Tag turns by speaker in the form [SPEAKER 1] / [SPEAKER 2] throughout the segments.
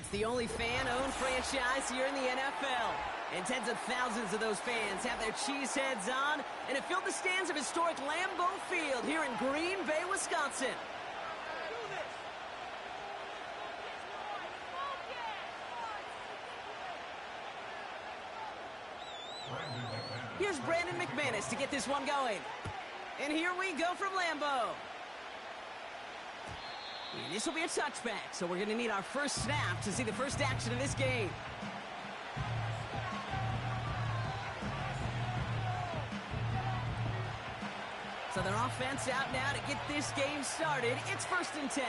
[SPEAKER 1] It's the only fan-owned franchise here in the NFL. And tens of thousands of those fans have their cheese heads on, and it filled the stands of historic Lambeau Field here in Green Bay, Wisconsin. Here's Brandon McManus to get this one going. And here we go from Lambeau. And this will be a touchback, so we're going to need our first snap to see the first action of this game. So their offense out now to get this game started. It's 1st and 10.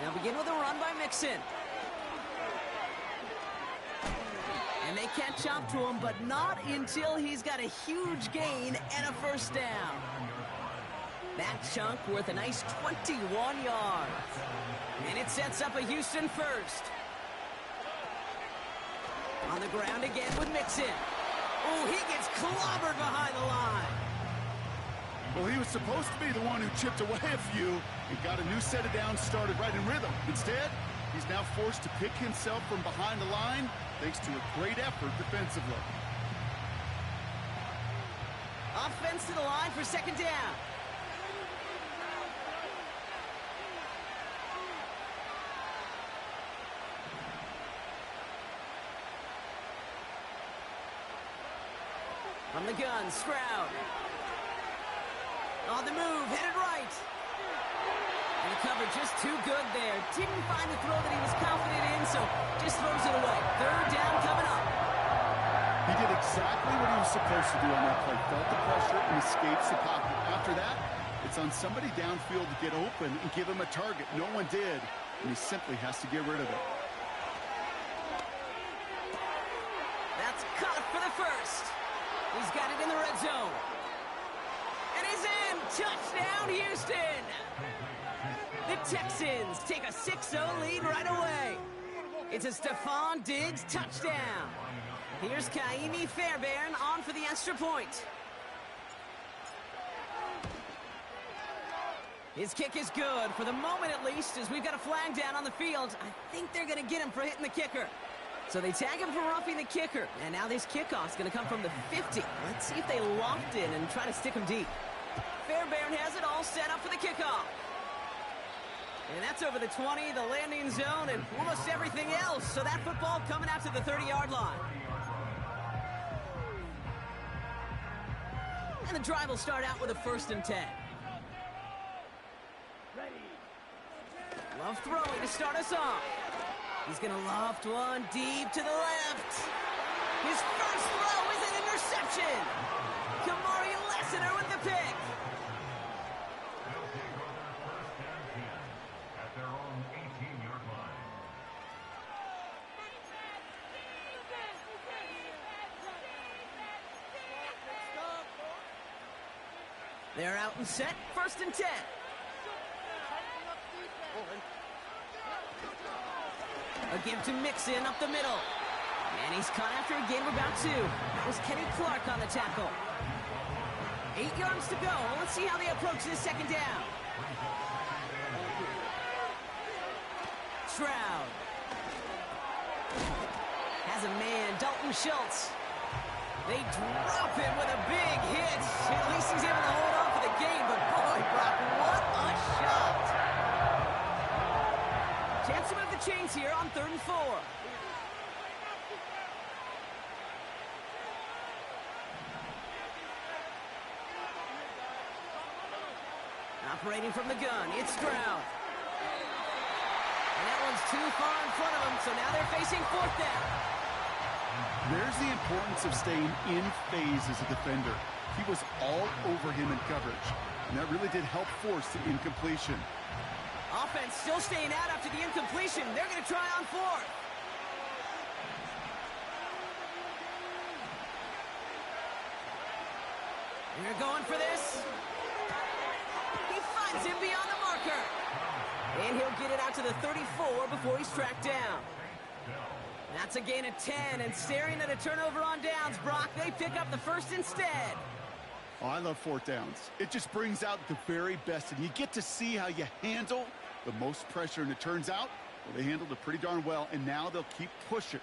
[SPEAKER 1] They'll begin with a run by Mixon. And they catch up to him, but not until he's got a huge gain and a first down. That chunk worth a nice 21 yards. And it sets up a Houston first. On the ground again with Mixon. Oh, he gets clobbered behind the line.
[SPEAKER 2] Well, he was supposed to be the one who chipped away a few and got a new set of downs started right in rhythm. Instead, he's now forced to pick himself from behind the line thanks to a great effort defensively.
[SPEAKER 1] Offense to the line for 2nd down. From the gun, Stroud. On the move, headed right. And the cover just too good there. Didn't find the throw that he was confident in, so just throws it away. 3rd down coming up.
[SPEAKER 2] He did exactly what he was supposed to do on that play. Felt the pressure and escapes the pocket. After that, it's on somebody downfield to get open and give him a target. No one did, and he simply has to get rid of it.
[SPEAKER 1] That's caught for the first. He's got it in the red zone. And he's in. Touchdown, Houston. The Texans take a 6-0 lead right away. It's a Stephon Diggs touchdown. Here's Kaimi Fairbairn on for the extra point. His kick is good, for the moment at least, as we've got a flag down on the field. I think they're going to get him for hitting the kicker. So they tag him for roughing the kicker. And now this kickoff's going to come from the 50. Let's see if they locked in and try to stick him deep. Fairbairn has it all set up for the kickoff. And that's over the 20, the landing zone, and almost everything else. So that football coming out to the 30-yard line. And the drive will start out with a 1st and 10. Love throwing to start us off. He's going to loft one deep to the left. His first throw is an interception. Kamari Lessiter with the pick.
[SPEAKER 3] At their own 18-yard line.
[SPEAKER 1] They're out and set. 1st and 10. A give to Mixon up the middle. And he's caught after a gain of about 2. That was Kenny Clark on the tackle. 8 yards to go. Let's see how they approach this 2nd down. Stroud. Has a man, Dalton Schultz. They drop him with a big hit. At least he's able to hold on for the game, but boy, Brock, what a shot. Chance to move the chains here on 3rd and 4. Operating from the gun, it's Stroud. And that one's too far in front of him, so now they're facing 4th down.
[SPEAKER 2] There's the importance of staying in phase as a defender. He was all over him in coverage, and that really did help force the incompletion.
[SPEAKER 1] Offense still staying out after the incompletion. They're going to try on 4th. And they're going for this. He finds him beyond the marker. And he'll get it out to the 34 before he's tracked down. That's a gain of 10, and staring at a turnover on downs, Brock, they pick up the first instead.
[SPEAKER 2] Oh, I love 4th downs. It just brings out the very best, and you get to see how you handle the most pressure, and it turns out, well, they handled it pretty darn well, and now they'll keep pushing.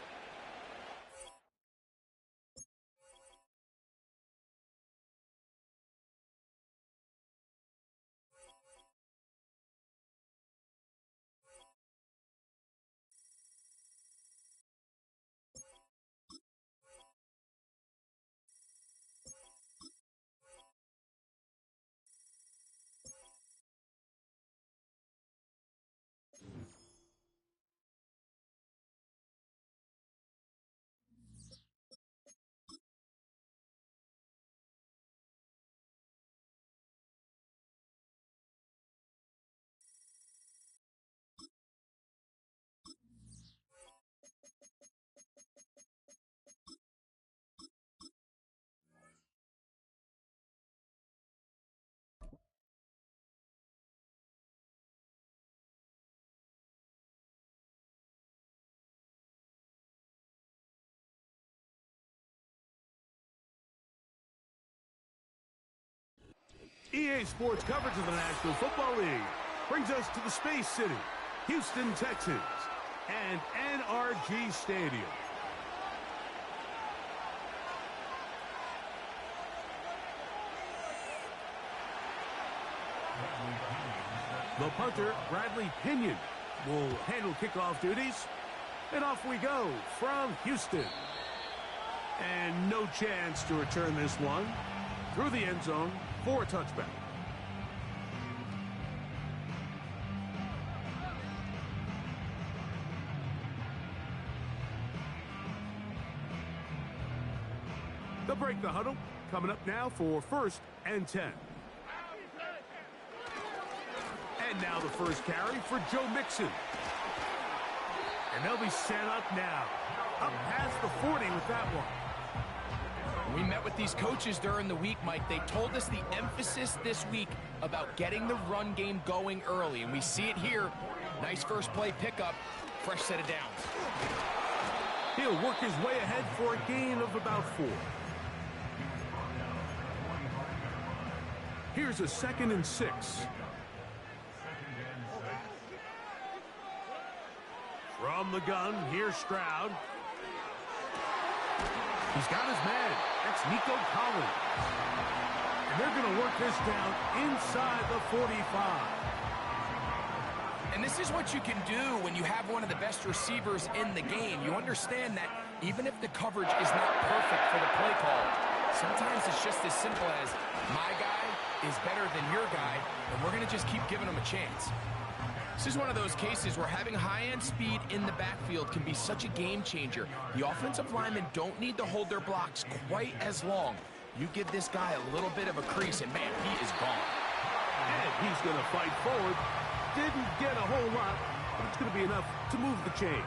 [SPEAKER 4] EA Sports coverage of the National Football League brings us to the Space City, Houston, Texas, and NRG Stadium. The punter, Bradley Pinion, will handle kickoff duties. And off we go from Houston. And no chance to return this one through the end zone for a touchback. They'll break the huddle. Coming up now for 1st and 10. And now the first carry for Joe Mixon. And they'll be set up now. Up past the 40 with that one.
[SPEAKER 5] We met with these coaches during the week, Mike. They told us the emphasis this week about getting the run game going early, and we see it here. Nice first play pickup, fresh set of downs.
[SPEAKER 4] He'll work his way ahead for a gain of about 4. Here's a 2nd and 6. From the gun, here's Stroud. He's got his man. That's Nico Collins. And they're going to work this down inside the 45.
[SPEAKER 5] And this is what you can do when you have one of the best receivers in the game. You understand that even if the coverage is not perfect for the play call, sometimes it's just as simple as my guy is better than your guy, and we're going to just keep giving him a chance. This is one of those cases where having high-end speed in the backfield can be such a game changer. The offensive linemen don't need to hold their blocks quite as long. You give this guy a little bit of a crease, and man, he is gone.
[SPEAKER 4] And he's going to fight forward. Didn't get a whole lot, but it's going to be enough to move the chains.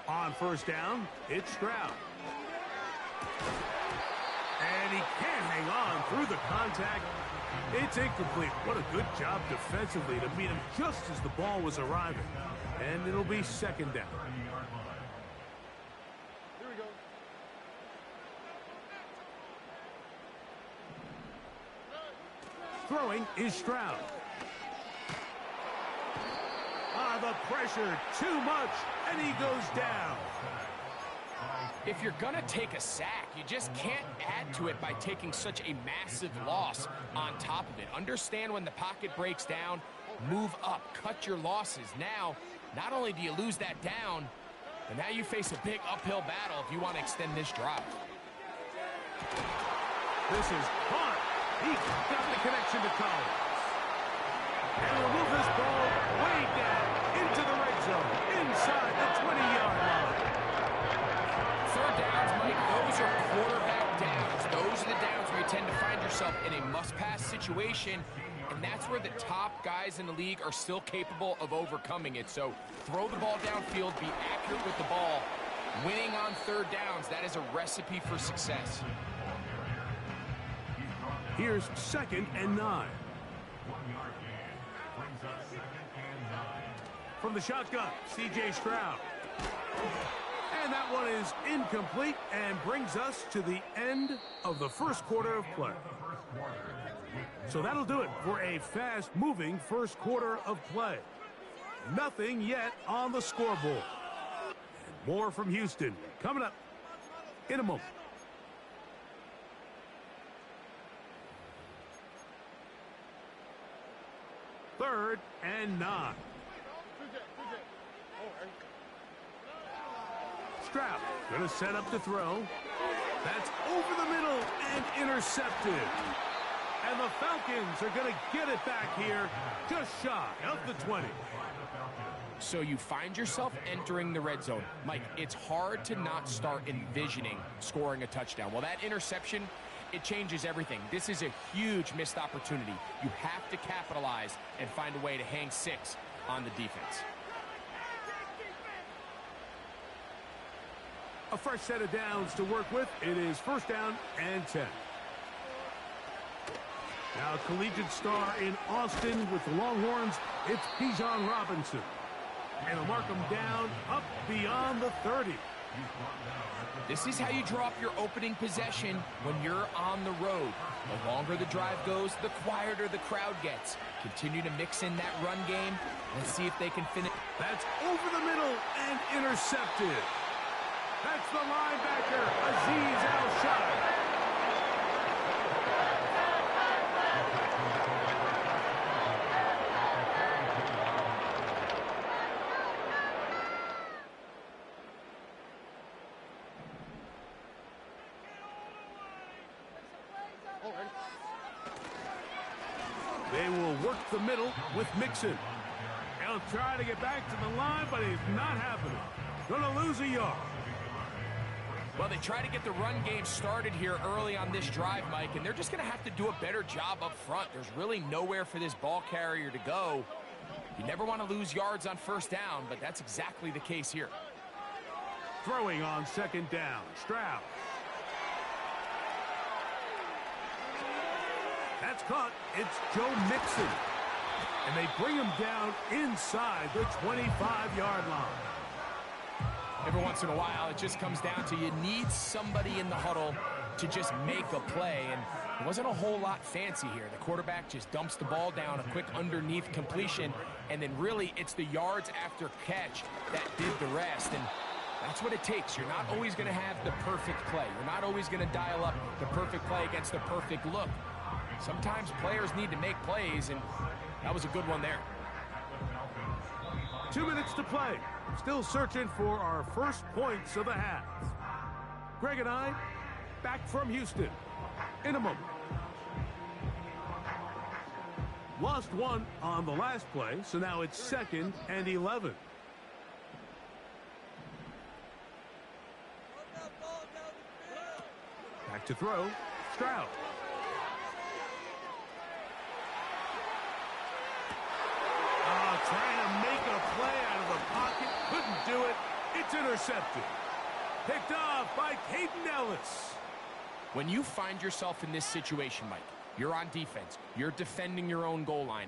[SPEAKER 4] On 1st down, it's Stroud. And he can't hang on through the contact. It's incomplete. What a good job defensively to meet him just as the ball was arriving. And it'll be 2nd down. Here we go. Throwing is Stroud. The pressure, too much, and he goes down.
[SPEAKER 5] If you're going to take a sack, you just can't add to it by taking such a massive loss on top of it. Understand when the pocket breaks down, move up, cut your losses. Now, not only do you lose that down, but now you face a big uphill battle if you want to extend this drive.
[SPEAKER 4] This is hard. He got the connection to Collins. And we'll move this ball way down into the red zone, inside the 20-yard line.
[SPEAKER 5] 3rd downs, Mike, those are quarterback downs. Those are the downs where you tend to find yourself in a must-pass situation, and that's where the top guys in the league are still capable of overcoming it. So throw the ball downfield, be accurate with the ball. Winning on 3rd downs, that is a recipe for success.
[SPEAKER 4] Here's 2nd and 9. From the shotgun, C.J. Stroud. And that one is incomplete and brings us to the end of the first quarter of play. So that'll do it for a fast-moving first quarter of play. Nothing yet on the scoreboard. And more from Houston coming up in a moment. Third and 9. Stroud going to set up to throw. That's over the middle and intercepted. And the Falcons are going to get it back here just shy of the 20.
[SPEAKER 5] So you find yourself entering the red zone. Mike, it's hard to not start envisioning scoring a touchdown. Well, that interception, it changes everything. This is a huge missed opportunity. You have to capitalize and find a way to hang 6 on the defense.
[SPEAKER 4] A fresh set of downs to work with. It is first down and 10. Now collegiate star in Austin with the Longhorns, it's Bijan Robinson. And he'll mark him down up beyond the 30.
[SPEAKER 5] This is how you draw up your opening possession when you're on the road. The longer the drive goes, the quieter the crowd gets. Continue to mix in that run game. Let's see if they can finish.
[SPEAKER 4] That's over the middle and intercepted. That's the linebacker, Azeez Al-Shai. They will work the middle with Mixon. He'll try to get back to the line, but it's not happening. Gonna lose a yard.
[SPEAKER 5] Well, they try to get the run game started here early on this drive, Mike, and they're just going to have to do a better job up front. There's really nowhere for this ball carrier to go. You never want to lose yards on first down, but that's exactly the case here.
[SPEAKER 4] Throwing on second down, Stroud. That's caught. It's Joe Mixon. And they bring him down inside the 25-yard line.
[SPEAKER 5] Every once in a while, it just comes down to you need somebody in the huddle to just make a play, and it wasn't a whole lot fancy here. The quarterback just dumps the ball down, a quick underneath completion, and then really it's the yards after catch that did the rest, and that's what it takes. You're not always going to have the perfect play. You're not always going to dial up the perfect play against the perfect look. Sometimes players need to make plays, and that was a good one there.
[SPEAKER 4] 2 minutes to play. Still searching for our first points of the half. Greg and I back from Houston in a moment. Lost one on the last play, so now it's 2nd and 11. Back to throw, Stroud. Trying to make a play out of the pocket. Couldn't do it. It's intercepted. Picked off by Caden Ellis.
[SPEAKER 5] When you find yourself in this situation, Mike, you're on defense. You're defending your own goal line.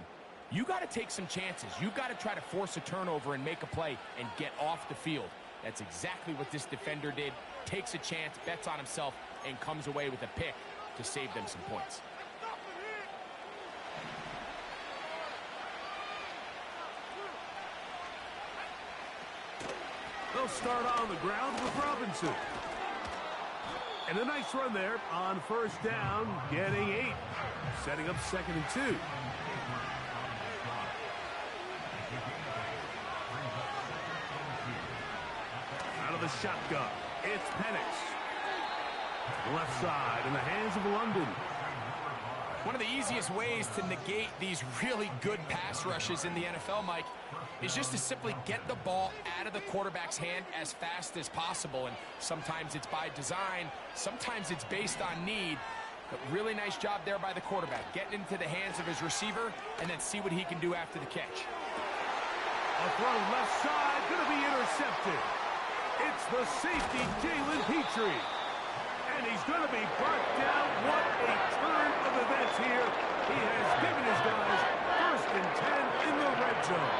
[SPEAKER 5] You got to take some chances. You got to try to force a turnover and make a play and get off the field. That's exactly what this defender did. Takes a chance, bets on himself, and comes away with a pick to save them some points.
[SPEAKER 4] They'll start on the ground with Robinson. And a nice run there on first down, getting 8. Setting up 2nd and 2. Out of the shotgun, it's Penix. Left side in the hands of London.
[SPEAKER 5] One of the easiest ways to negate these really good pass rushes in the NFL, Mike, is just to simply get the ball out of the quarterback's hand as fast as possible. And sometimes it's by design, sometimes it's based on need. But really nice job there by the quarterback, getting into the hands of his receiver and then see what he can do after the catch.
[SPEAKER 4] A throw left side, going to be intercepted. It's the safety, Jalen Petrie. And he's going to be brought down. What a turn of events here. He has given his guys 1st and 10 in the red zone.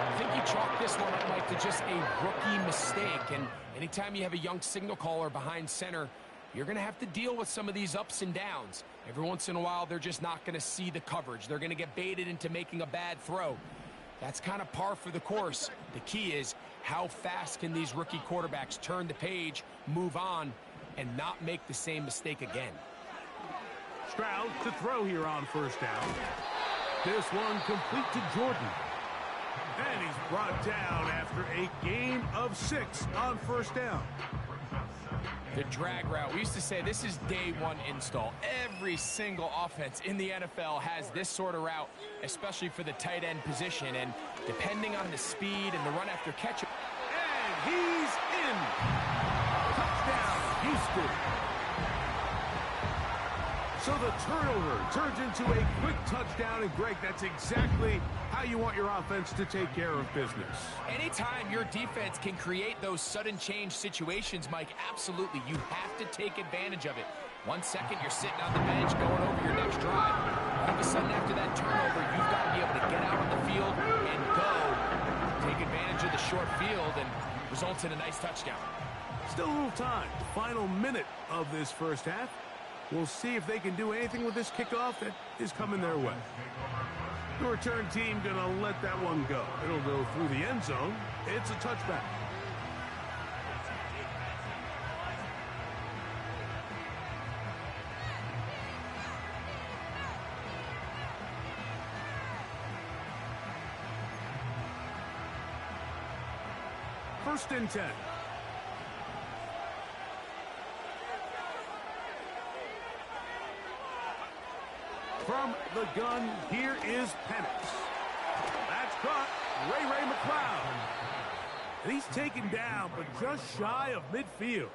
[SPEAKER 5] I think you chalk this one up, Mike, to to just a rookie mistake. And anytime you have a young signal caller behind center, you're going to have to deal with some of these ups and downs. Every once in a while, they're just not going to see the coverage. They're going to get baited into making a bad throw. That's kind of par for the course. The key is, how fast can these rookie quarterbacks turn the page, move on, and not make the same mistake again?
[SPEAKER 4] Stroud to throw here on first down. This one complete to Jordan. And he's brought down after a gain of 6 on first down.
[SPEAKER 5] The drag route. We used to say this is day one install. Every single offense in the NFL has this sort of route, especially for the tight end position. And depending on the speed and the run after catch.
[SPEAKER 4] And he's in. Touchdown, Houston. So the turnover turns into a quick touchdown. And Greg, that's exactly how you want your offense to take care of business.
[SPEAKER 5] Anytime your defense can create those sudden change situations, Mike, absolutely, you have to take advantage of it. 1 second, you're sitting on the bench going over your next drive. All of a sudden, after that turnover, you've got to be able to get out on the field and go. Take advantage of the short field and results in a nice touchdown.
[SPEAKER 4] Still a little time. Final minute of this first half. We'll see if they can do anything with this kickoff that is coming their way. The return team going to let that one go. It'll go through the end zone. It's a touchback. First and 10. From the gun, here is Penix. That's caught. Ray McLeod. And he's taken down, but just shy of midfield.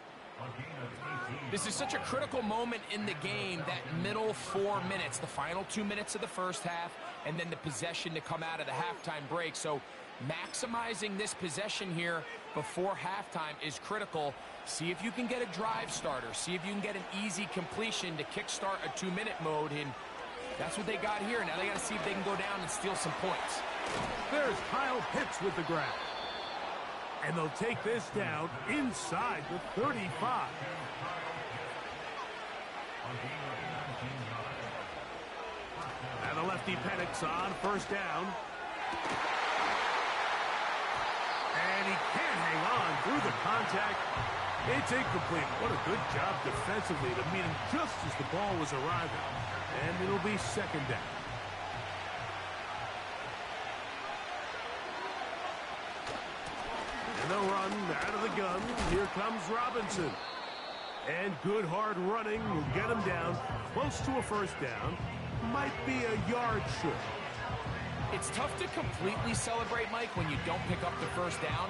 [SPEAKER 5] This is such a critical moment in the game, that middle 4 minutes, the final 2 minutes of the first half, and then the possession to come out of the halftime break. So maximizing this possession here before halftime is critical. See if you can get a drive starter. See if you can get an easy completion to kickstart a 2-minute mode. And that's what they got here. Now they got to see if they can go down and steal some points.
[SPEAKER 4] There's Kyle Pitts with the grab. And they'll take this down inside the 35. And the lefty Penix on first down. And he can't hang on through the contact. It's incomplete. What a good job defensively to meet him just as the ball was arriving. And it'll be second down. And they'll run out of the gun. Here comes Robinson. And good hard running will get him down close to a first down. Might be a yard short.
[SPEAKER 5] It's tough to completely celebrate, Mike, when you don't pick up the first down.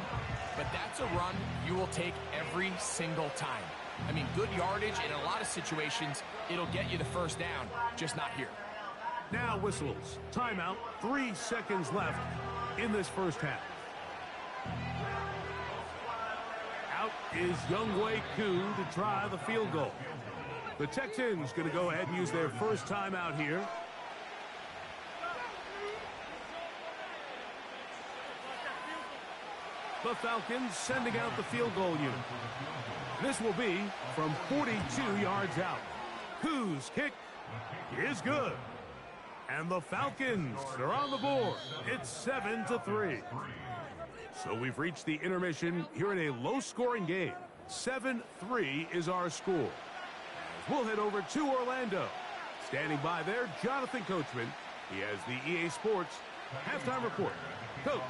[SPEAKER 5] But that's a run you will take every single time. I mean, good yardage in a lot of situations, it'll get you the first down, just not here.
[SPEAKER 4] Now whistles. Timeout. 3 seconds left in this first half. Out is Younghoe Koo to try the field goal. The Texans going to go ahead and use their first timeout here. The Falcons sending out the field goal unit. This will be from 42 yards out. Koo's kick is good. And the Falcons are on the board. It's 7-3. So we've reached the intermission here in a low-scoring game. 7-3 is our score. We'll head over to Orlando. Standing by there, Jonathan Coachman. He has the EA Sports halftime report. Coach,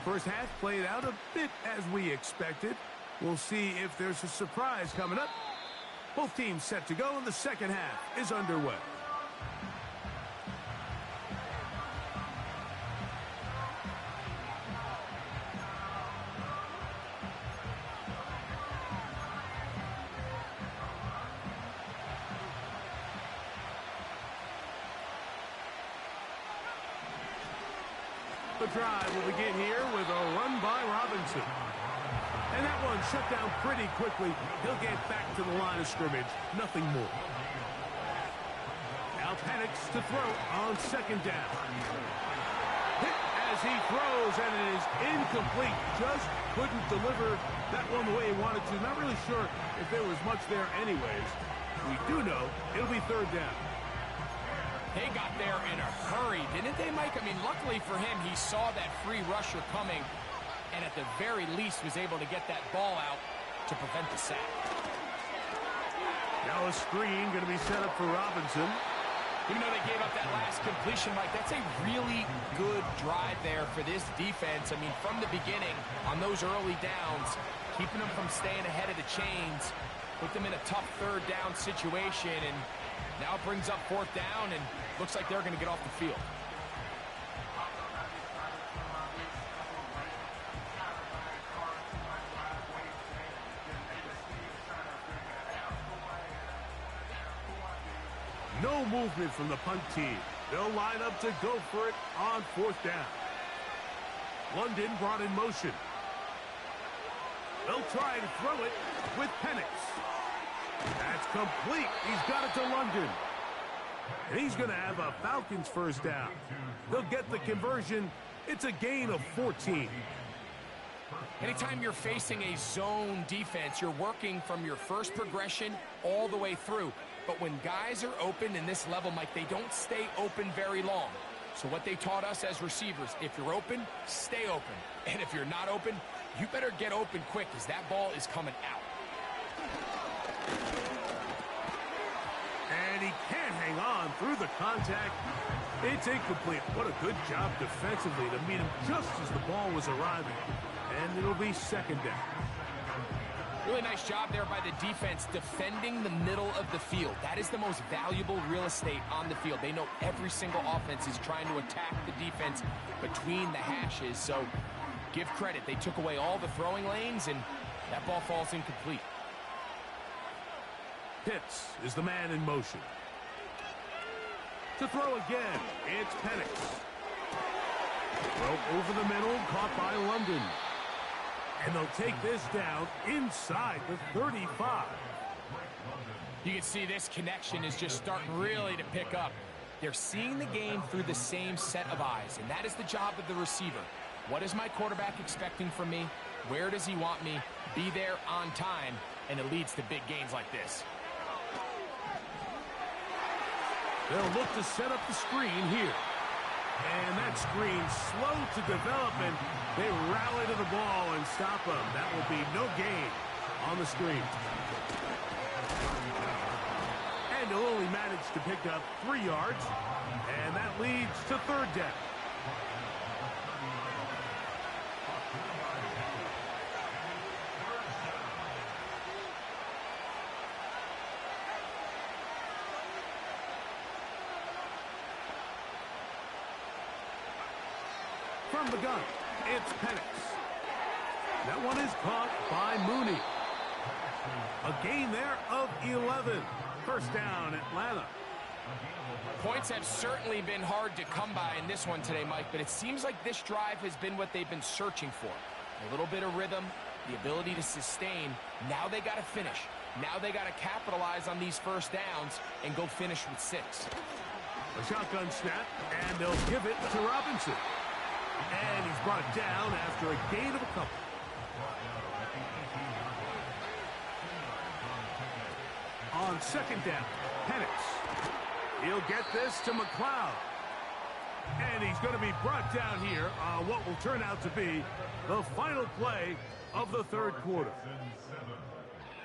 [SPEAKER 4] first half played out a bit as we expected. We'll see if there's a surprise coming up. Both teams set to go, and the second half is underway. The drive will begin here with a run by Robinson. And that one shut down pretty quickly. He'll get back to the line of scrimmage. Nothing more. Now Penix to throw on second down. Hit as he throws, and it is incomplete. Just couldn't deliver that one the way he wanted to. Not really sure if there was much there anyways. We do know it'll be third down.
[SPEAKER 5] They got there in a hurry, didn't they, Mike? I mean, luckily for him, he saw that free rusher coming, and at the very least was able to get that ball out to prevent the sack.
[SPEAKER 4] Now a screen going to be set up for Robinson.
[SPEAKER 5] Even though they gave up that last completion, Mike, that's a really good drive there for this defense. I mean, from the beginning, on those early downs, keeping them from staying ahead of the chains, put them in a tough third down situation, and now it brings up fourth down, and looks like they're going to get off the field.
[SPEAKER 4] No movement from the punt team. They'll line up to go for it on fourth down. London brought in motion. They'll try to throw it with Penix. That's complete. He's got it to London. And he's going to have a Falcons first down. They'll get the conversion. It's a gain of 14.
[SPEAKER 5] Anytime you're facing a zone defense, you're working from your first progression all the way through. But when guys are open in this level, Mike, they don't stay open very long. So what they taught us as receivers, if you're open, stay open. And if you're not open, you better get open quick because that ball is coming out.
[SPEAKER 4] And he can't hang on through the contact. It's incomplete. What a good job defensively to meet him just as the ball was arriving. And it'll be second down.
[SPEAKER 5] Really nice job there by the defense defending the middle of the field. That is the most valuable real estate on the field. They know every single offense is trying to attack the defense between the hashes. So give credit. They took away all the throwing lanes, and that ball falls incomplete.
[SPEAKER 4] Pitts is the man in motion. To throw again, it's Penix. Throw over the middle, caught by London. And they'll take this down inside the 35.
[SPEAKER 5] You can see this connection is just starting really to pick up. They're seeing the game through the same set of eyes, and that is the job of the receiver. What is my quarterback expecting from me? Where does he want me? Be there on time, and it leads to big gains like this.
[SPEAKER 4] They'll look to set up the screen here. And that screen slow to develop, and they rally to the ball and stop them. That will be no gain on the screen. And he'll only manage to pick up 3 yards, and that leads to third down. From the gun, it's Penix. That one is caught by Mooney. A gain there of 11. First down, Atlanta.
[SPEAKER 5] Points have certainly been hard to come by in this one today, Mike, but it seems like this drive has been what they've been searching for. A little bit of rhythm, the ability to sustain. Now they got to finish. Now they got to capitalize on these first downs and go finish with 6.
[SPEAKER 4] A shotgun snap, and they'll give it to Robinson. And he's brought down after a gain of a couple. On second down, Penix. He'll get this to McLeod. And he's going to be brought down here on what will turn out to be the final play of the third quarter.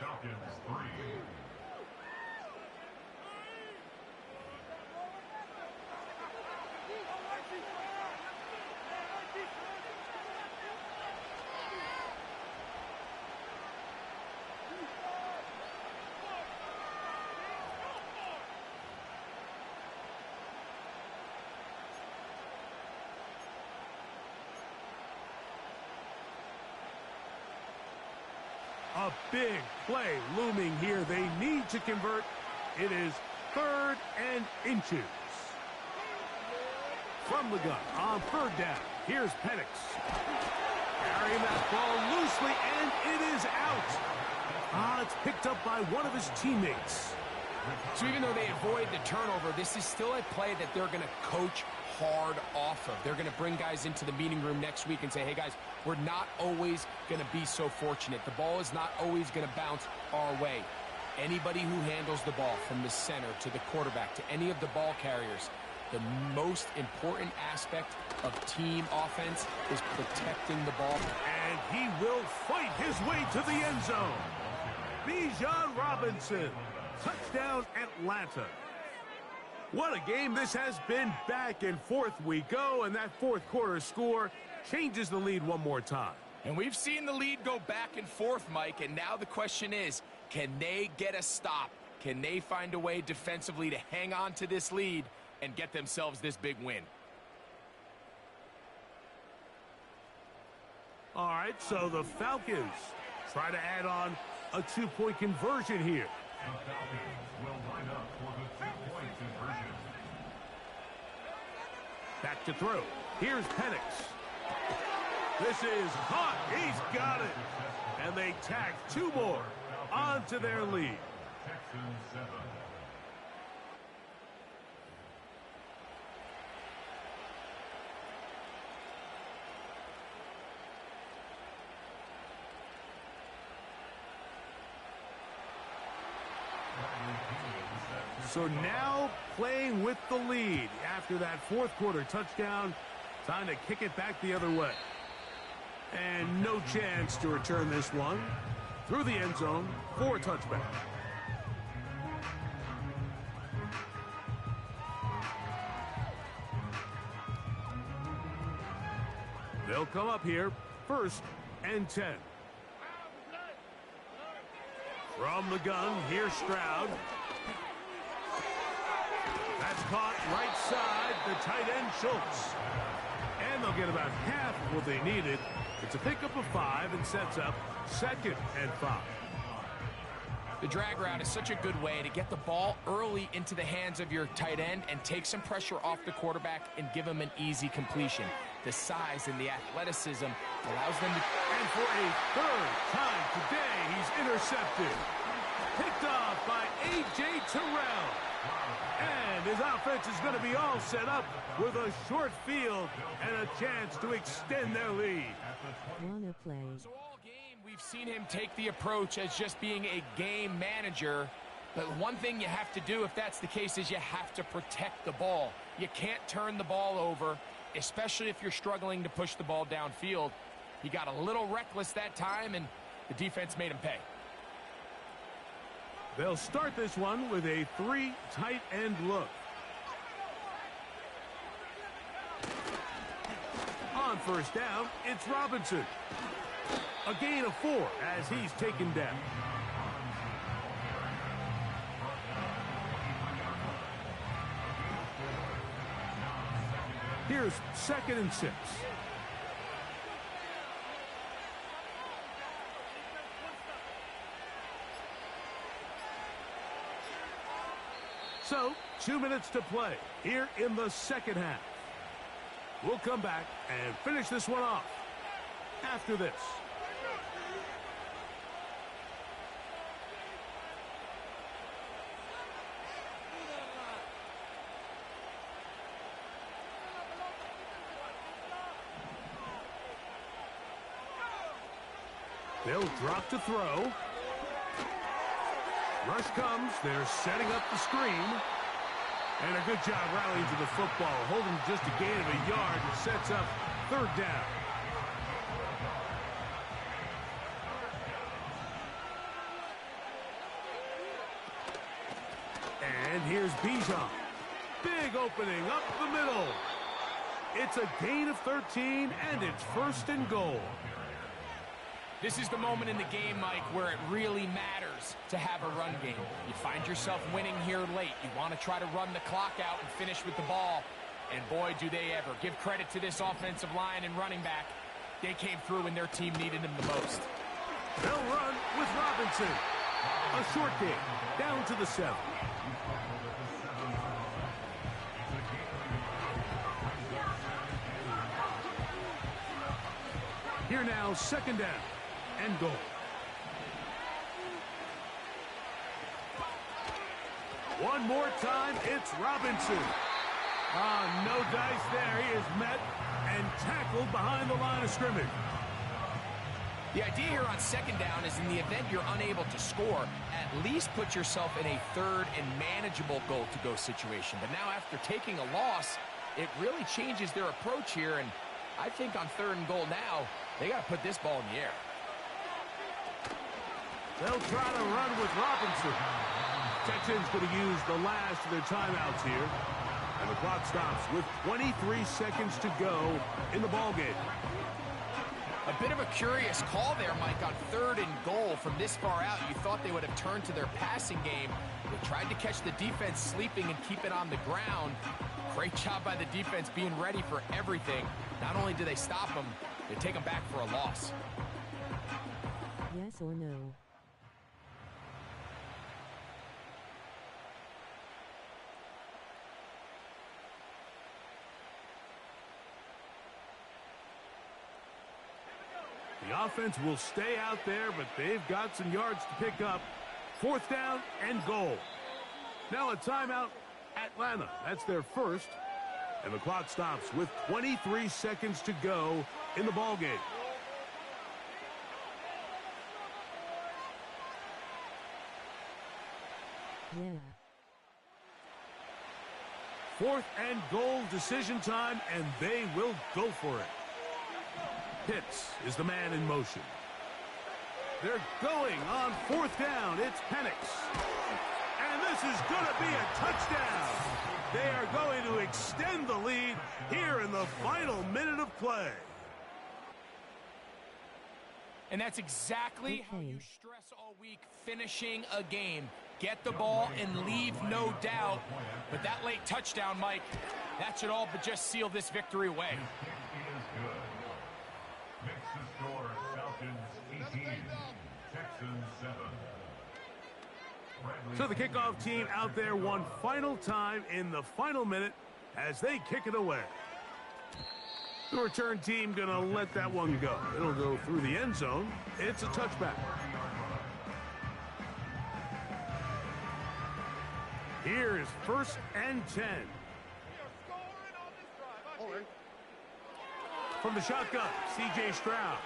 [SPEAKER 3] Falcons 3.
[SPEAKER 4] A big play looming here. They need to convert. It is 3rd and inches. From the gun on 3rd down. Here's Penix. Carrying that ball loosely, and it is out. It's picked up by one of his teammates.
[SPEAKER 5] So even though they avoid the turnover, this is still a play that they're going to coach hard off of. They're going to bring guys into the meeting room next week and say, hey, guys, we're not always going to be so fortunate. The ball is not always going to bounce our way. Anybody who handles the ball from the center to the quarterback to any of the ball carriers, the most important aspect of team offense is protecting the ball.
[SPEAKER 4] And he will fight his way to the end zone. Bijan Robinson. Touchdown, Atlanta. What a game this has been. Back and forth we go, and that fourth quarter score changes the lead one more time.
[SPEAKER 5] And we've seen the lead go back and forth, Mike, and now the question is, can they get a stop? Can they find a way defensively to hang on to this lead and get themselves this big win?
[SPEAKER 4] All right, so the Falcons try to add on a two-point conversion here.
[SPEAKER 3] The Falcons will line up for the two-point conversion.
[SPEAKER 4] Back to throw. Here's Penix. This is hot. He's got it. And they tack two more onto their lead.
[SPEAKER 3] Texans 7.
[SPEAKER 4] So now playing with the lead after that fourth quarter touchdown. Time to kick it back the other way. And no chance to return this one through the end zone for a touchback. They'll come up here, 1st and 10. From the gun, here's Stroud. That's caught right side, the tight end Schultz. And they'll get about half of what they needed. It's a pickup of 5 and sets up 2nd and 5.
[SPEAKER 5] The drag route is such a good way to get the ball early into the hands of your tight end and take some pressure off the quarterback and give him an easy completion. The size and the athleticism allows them to...
[SPEAKER 4] And for a 3rd time today, he's intercepted. Picked off by A.J. Terrell. And his offense is going to be all set up with a short field and a chance to extend their lead.
[SPEAKER 6] Wanna play.
[SPEAKER 5] So all game, we've seen him take the approach as just being a game manager. But one thing you have to do if that's the case is you have to protect the ball. You can't turn the ball over, especially if you're struggling to push the ball downfield. He got a little reckless that time, and the defense made him pay.
[SPEAKER 4] They'll start this one with a 3 tight end look. On 1st down, it's Robinson. A gain of 4 as he's taken down. Here's 2nd and 6. So, 2 minutes to play here in the second half. We'll come back and finish this one off after this. They'll drop to throw. Rush comes. They're setting up the screen. And a good job rallying to the football. Holding just a gain of a yard and sets up 3rd down. And here's Bijan. Big opening up the middle. It's a gain of 13, and it's 1st and goal.
[SPEAKER 5] This is the moment in the game, Mike, where it really matters to have a run game. You find yourself winning here late. You want to try to run the clock out and finish with the ball. And boy, do they ever. Give credit to this offensive line and running back. They came through when their team needed them the most.
[SPEAKER 4] They'll run with Robinson. A short game, down to the 7. Here now, 2nd down and goal. One more time, it's Robinson. No dice there. He is met and tackled behind the line of scrimmage.
[SPEAKER 5] The idea here on second down is in the event you're unable to score, at least put yourself in a third and manageable goal-to-go situation. But now after taking a loss, it really changes their approach here, and I think on third and goal now, they got to put this ball in the air.
[SPEAKER 4] They'll try to run with Robinson. Texans going to use the last of their timeouts here, and the clock stops with 23 seconds to go in the ballgame.
[SPEAKER 5] A bit of a curious call there, Mike, on third and goal from this far out. You thought they would have turned to their passing game. They tried to catch the defense sleeping and keep it on the ground. Great job by the defense being ready for everything. Not only do they stop them, they take them back for a loss.
[SPEAKER 6] Yes or no?
[SPEAKER 4] The offense will stay out there, but they've got some yards to pick up. Fourth down and goal. Now a timeout, Atlanta. That's their first. And the clock stops with 23 seconds to go in the ballgame.
[SPEAKER 6] Yeah.
[SPEAKER 4] Fourth and goal decision time, and they will go for it. Pitts is the man in motion. They're going on fourth down. It's Penix. And this is going to be a touchdown. They are going to extend the lead here in the final minute of play.
[SPEAKER 5] And that's exactly how you stress all week, finishing a game. Get the ball and leave no doubt. But that late touchdown, Mike, that should all but just seal this victory away.
[SPEAKER 3] Makes the score Falcons 18, Texans 7.
[SPEAKER 4] So the kickoff team out there one final time in the final minute as they kick it away. The return team going to let that one go. It'll go through the end zone. It's a touchback. Here is first and 10. From the shotgun, C.J. Stroud.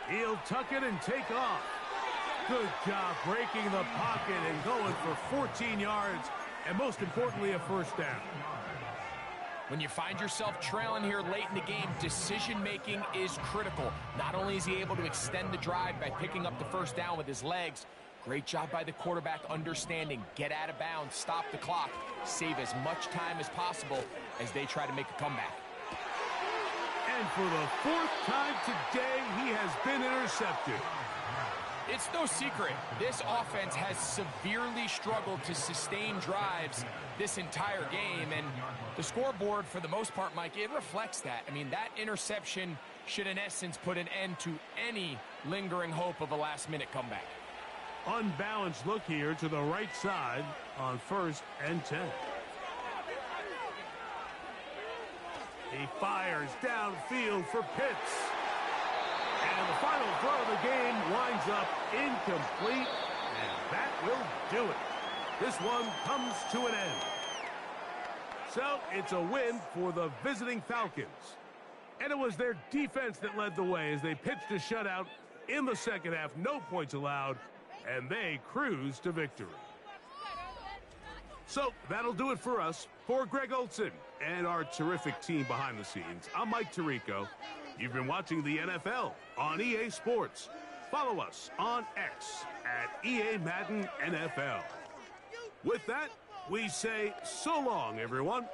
[SPEAKER 4] He'll tuck it and take off. Good job breaking the pocket and going for 14 yards, and most importantly, a first down.
[SPEAKER 5] When you find yourself trailing here late in the game, decision-making is critical. Not only is he able to extend the drive by picking up the first down with his legs, great job by the quarterback understanding, get out of bounds, stop the clock, save as much time as possible as they try to make a comeback.
[SPEAKER 4] And for the fourth time today, he has been intercepted.
[SPEAKER 5] It's no secret, this offense has severely struggled to sustain drives this entire game, and the scoreboard, for the most part, Mike, it reflects that. I mean, that interception should, in essence, put an end to any lingering hope of a last-minute comeback.
[SPEAKER 4] Unbalanced look here to the right side on first and 10. He fires downfield for Pitts. And the final throw of the game winds up incomplete, and that will do it. This one comes to an end. So it's a win for the visiting Falcons. And it was their defense that led the way as they pitched a shutout in the second half. No points allowed, and they cruised to victory. So that'll do it for us. For Greg Olson and our terrific team behind the scenes, I'm Mike Tirico. You've been watching the NFL on EA Sports. Follow us on X at EA Madden NFL. With that, we say so long, everyone.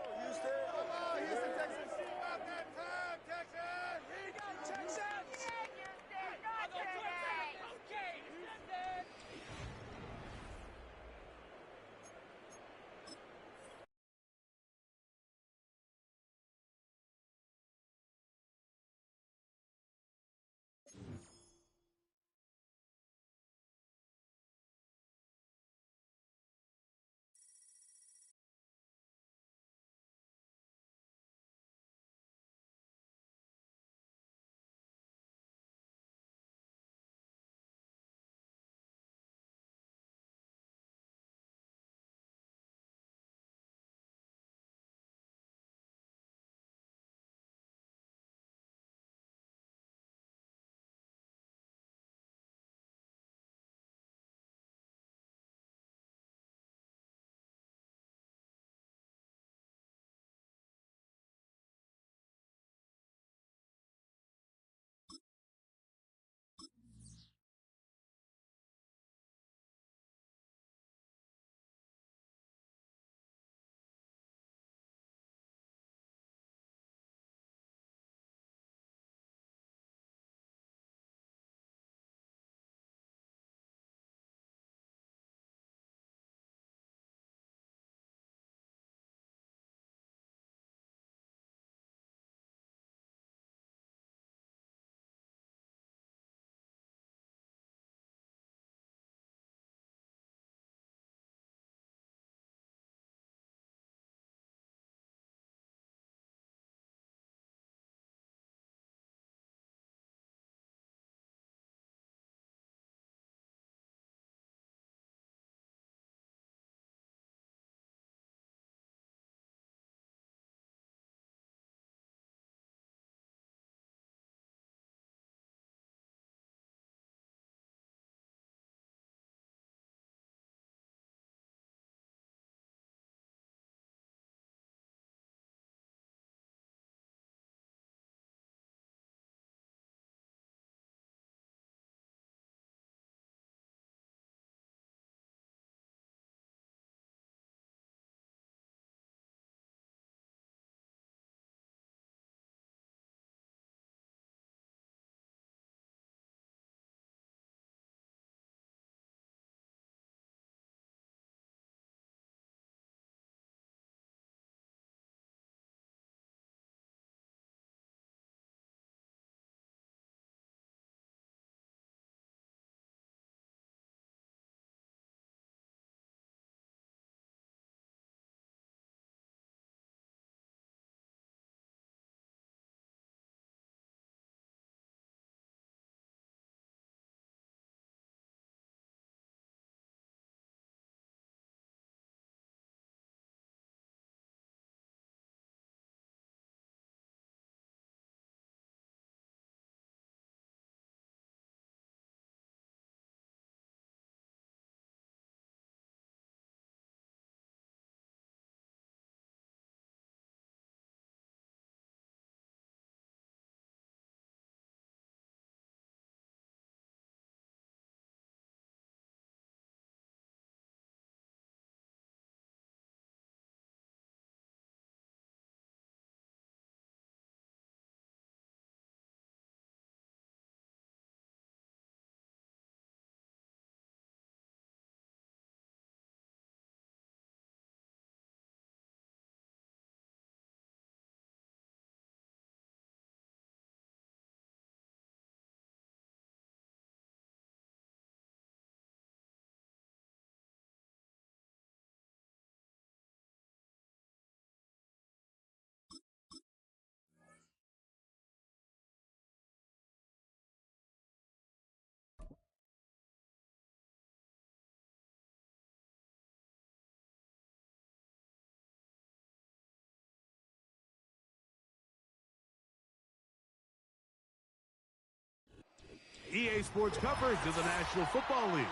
[SPEAKER 4] EA Sports coverage of the National Football League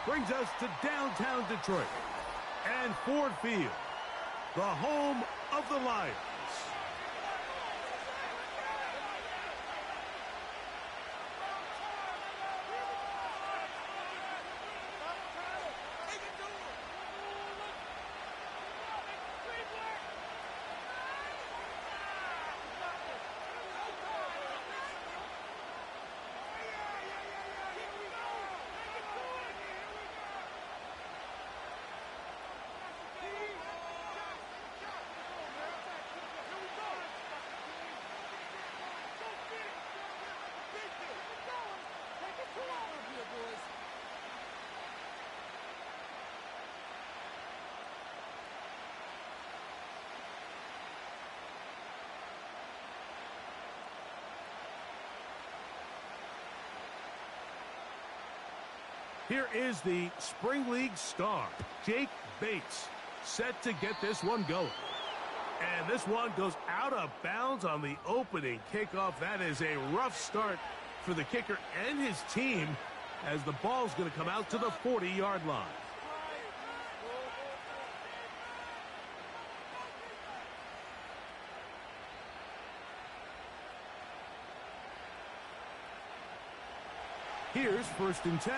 [SPEAKER 4] brings us to downtown Detroit and Ford Field, the home of the Lions. Here is the Spring League star, Jake Bates, set to get this one going. And this one goes out of bounds on the opening kickoff. That is a rough start for the kicker and his team as the ball's going to come out to the 40-yard line. Here's 1st and 10.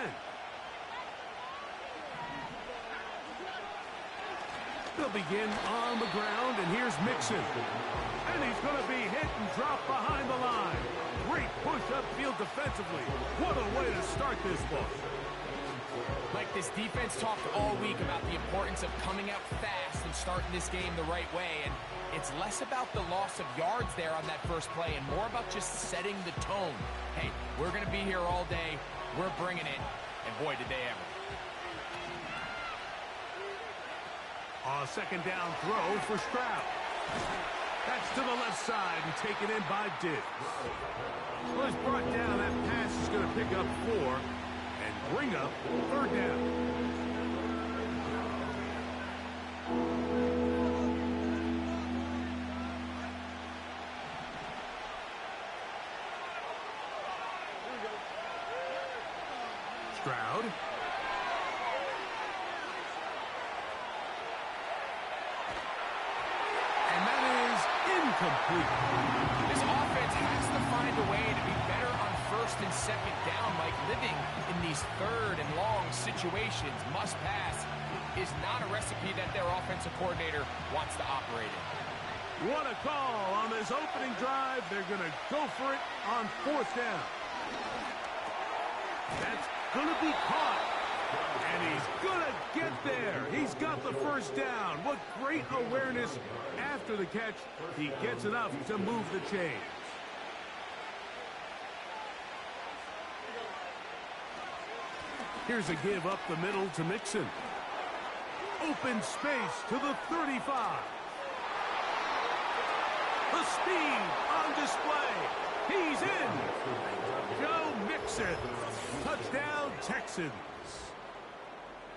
[SPEAKER 4] They'll begin on the ground, and here's Mixon. And he's going to be hit and dropped behind the line. Great push upfield defensively. What a way to start this ball.
[SPEAKER 5] Like, this defense talked all week about the importance of coming out fast and starting this game the right way. And it's less about the loss of yards there on that first play and more about just setting the tone. Hey, we're going to be here all day. We're bringing it. And boy, did they ever.
[SPEAKER 4] A 2nd down throw for Stroud. That's to the left side and taken in by Diggs. Well, he's brought down. That pass is going to pick up 4 and bring up 3rd down. Stroud. Incomplete.
[SPEAKER 5] This offense has to find a way to be better on 1st and 2nd down. Like, living in these 3rd and long situations, must pass, is not a recipe that their offensive coordinator wants to operate in.
[SPEAKER 4] What a call on this opening drive. They're going to go for it on 4th down. That's going to be caught. And he's going to get there. He's got the 1st down. What great awareness after the catch. He gets enough to move the chains. Here's a give up the middle to Mixon. Open space to the 35. The speed on display. He's in. Joe Mixon. Touchdown, Texans.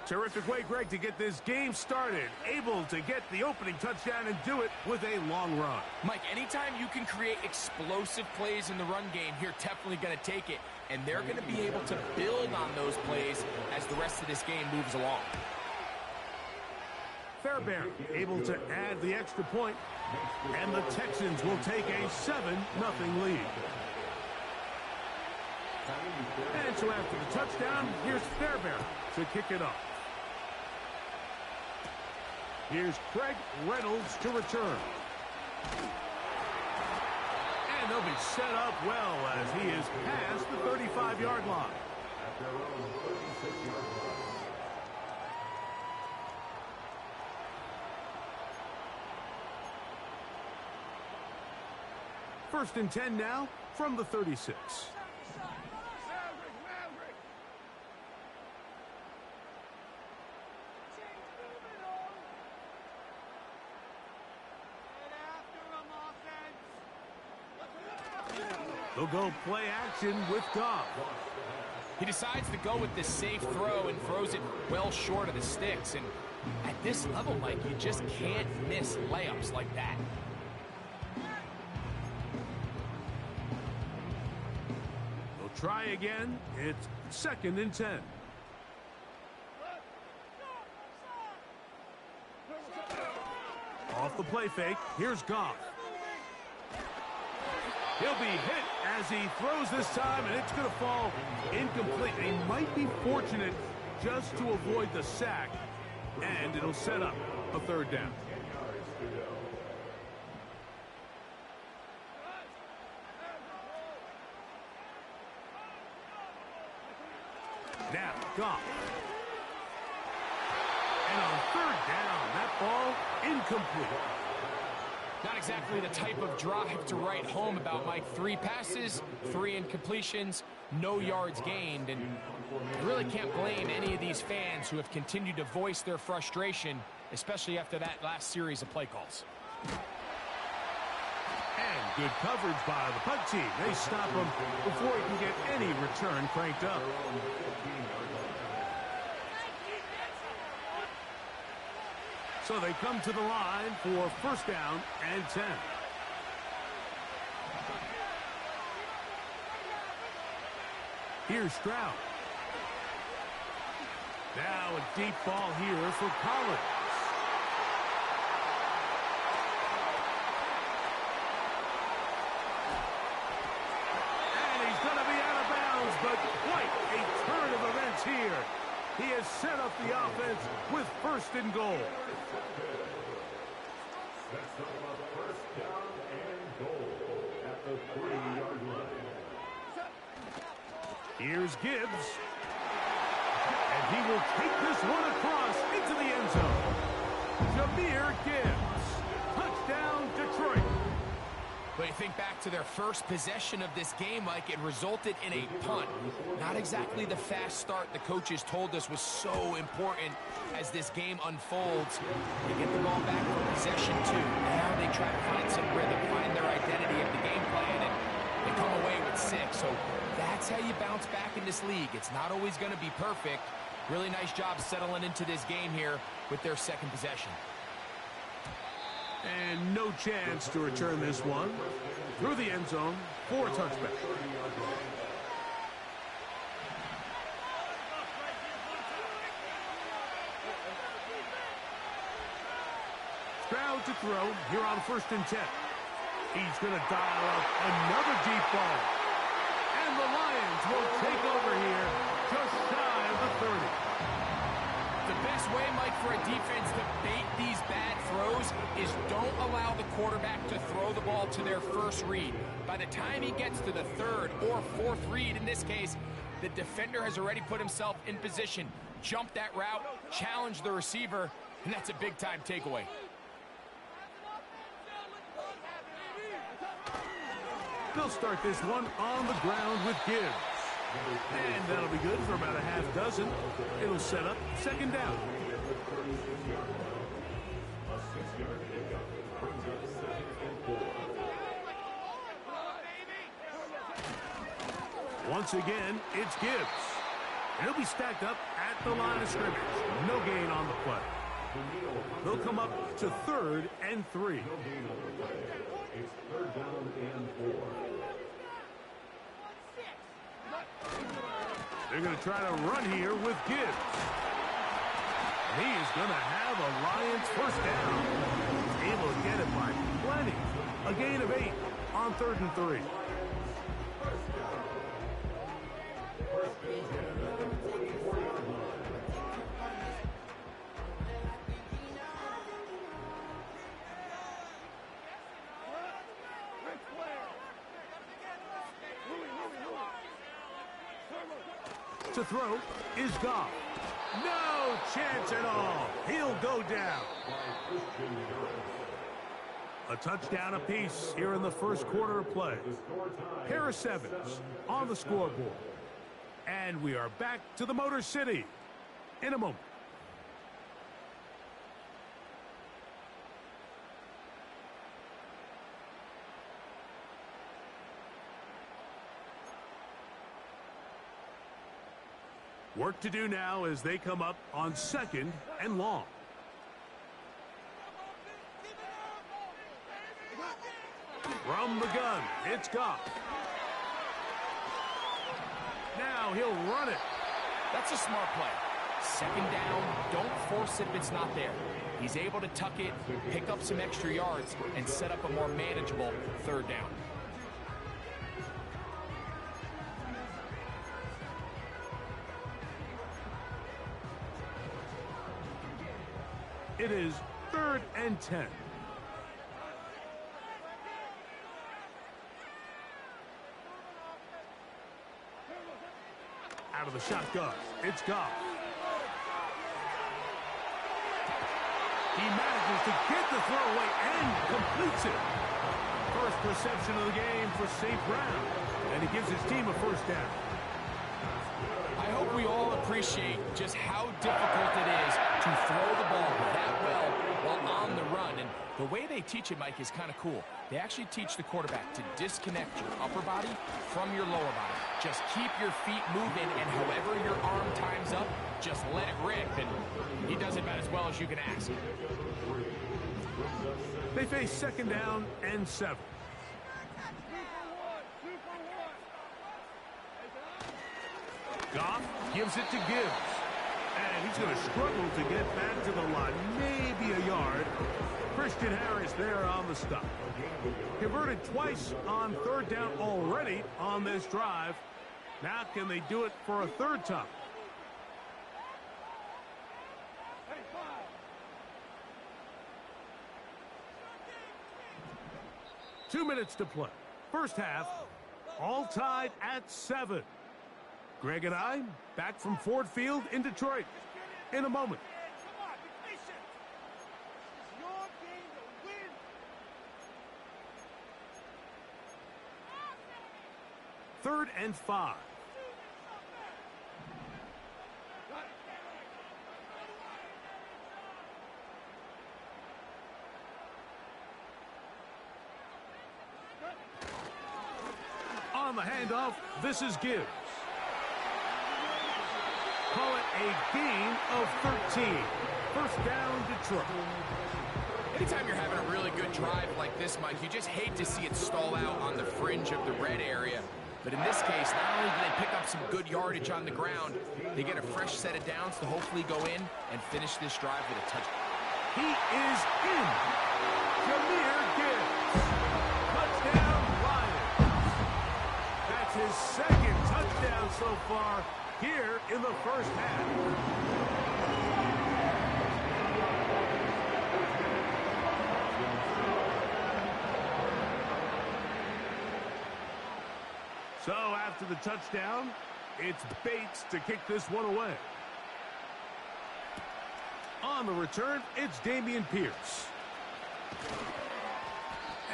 [SPEAKER 4] Terrific way, Greg, to get this game started. Able to get the opening touchdown and do it with a long run.
[SPEAKER 5] Mike, anytime you can create explosive plays in the run game, you're definitely going to take it. And they're going to be able to build on those plays as the rest of this game moves along.
[SPEAKER 4] Fairbairn able to add the extra point, and the Texans will take a 7-0 lead. And so after the touchdown, here's Fairbairn to kick it off. Here's Craig Reynolds to return. And they'll be set up well as he is past the 35-yard line. First and 10 now from the 36. They'll go play action with Goff.
[SPEAKER 5] He decides to go with this safe throw and throws it well short of the sticks. And at this level, Mike, you just can't miss layups like that.
[SPEAKER 4] They'll try again. It's 2nd and 10. Off the play fake, here's Goff. He'll be hit as he throws this time, and it's going to fall incomplete. They might be fortunate just to avoid the sack, and it'll set up a 3rd down. Now, Goff. And on 3rd down, that ball incomplete.
[SPEAKER 5] Not exactly the type of drive to write home about, Mike. 3 passes, 3 incompletions, no yards gained. And I really can't blame any of these fans who have continued to voice their frustration, especially after that last series of play calls.
[SPEAKER 4] And good coverage by the punt team. They stop him before he can get any return cranked up. So they come to the line for 1st down and 10. Here's Stroud. Now a deep ball here for Collins. And he's going to be out of bounds, but quite a turn of events here. He has set up the offense with 1st and goal.
[SPEAKER 3] That's up a 1st down and goal at the 3-yard line.
[SPEAKER 4] Here's Gibbs. And he will take this one across into the end zone. Jahmyr Gibbs. Touchdown, Detroit.
[SPEAKER 5] But you think back to their first possession of this game, Mike, it resulted in a punt. Not exactly the fast start the coaches told us was so important as this game unfolds. They get the ball back for possession 2. Now they try to find some rhythm, find their identity of the game plan, and they come away with 6. So that's how you bounce back in this league. It's not always going to be perfect. Really nice job settling into this game here with their 2nd possession.
[SPEAKER 4] And no chance to return this one. Through the end zone for a touchback. Stroud to throw here on 1st and 10. He's going to dial up another deep ball. And the Lions will take over here just shy of the 30.
[SPEAKER 5] The best way, Mike, for a defense to bait these bad throws is don't allow the quarterback to throw the ball to their 1st read. By the time he gets to the 3rd or 4th read, in this case, the defender has already put himself in position, jump that route, challenge the receiver, and that's a big-time takeaway.
[SPEAKER 4] They'll start this one on the ground with Gibbs. And that'll be good for about a half dozen. It'll set up 2nd down. Once again, it's Gibbs. And he'll be stacked up at the line of scrimmage. No gain on the play. They'll come up to 3rd and 3.
[SPEAKER 3] It's 3rd down and 4.
[SPEAKER 4] They're going to try to run here with Gibbs. And he is going to have a Lions 1st down. He's able to get it by plenty. A gain of 8 on 3rd and 3. To throw is Goff. No chance at all. He'll go down. A touchdown apiece here in the 1st quarter of play. Harris Evans on the scoreboard. And we are back to the Motor City in a moment. Work to do now as they come up on 2nd and long. From the gun, it's Goff. Now he'll run it.
[SPEAKER 5] That's a smart play. Second down, don't force it if it's not there. He's able to tuck it, pick up some extra yards, and set up a more manageable third down.
[SPEAKER 4] It is 3rd and 10. Out of the shotgun, it's Goff. He manages to get the throwaway and completes it. First reception of the game for St. Brown, and he gives his team a first down.
[SPEAKER 5] I hope we all appreciate just how difficult it is to throw the ball that well while on the run. And the way they teach it, Mike, is kind of cool. They actually teach the quarterback to disconnect your upper body from your lower body. Just keep your feet moving, and however your arm times up, just let it rip. And he does it about as well as you can ask.
[SPEAKER 4] They face 2nd down and 7. Goff gives it to Gibbs. And he's going to struggle to get back to the line. Maybe a yard. Christian Harris there on the stop. Converted twice on 3rd down already on this drive. Now can they do it for a 3rd time? Two minutes to play. First half, all tied at 7. Greg and I back from Ford Field in Detroit in a moment. Third and 5. On the handoff, this is Gibbs. Call it a gain of 13. First down, Detroit.
[SPEAKER 5] Anytime you're having a really good drive like this, Mike, you just hate to see it stall out on the fringe of the red area. But in this case, not only do they pick up some good yardage on the ground, they get a fresh set of downs to hopefully go in and finish this drive with a touchdown.
[SPEAKER 4] He is in. Jahmyr Gibbs. Touchdown, Lions. That's his 2nd touchdown so far here in the first half. So after the touchdown, it's Bates to kick this one away. On the return, it's Dameon Pierce.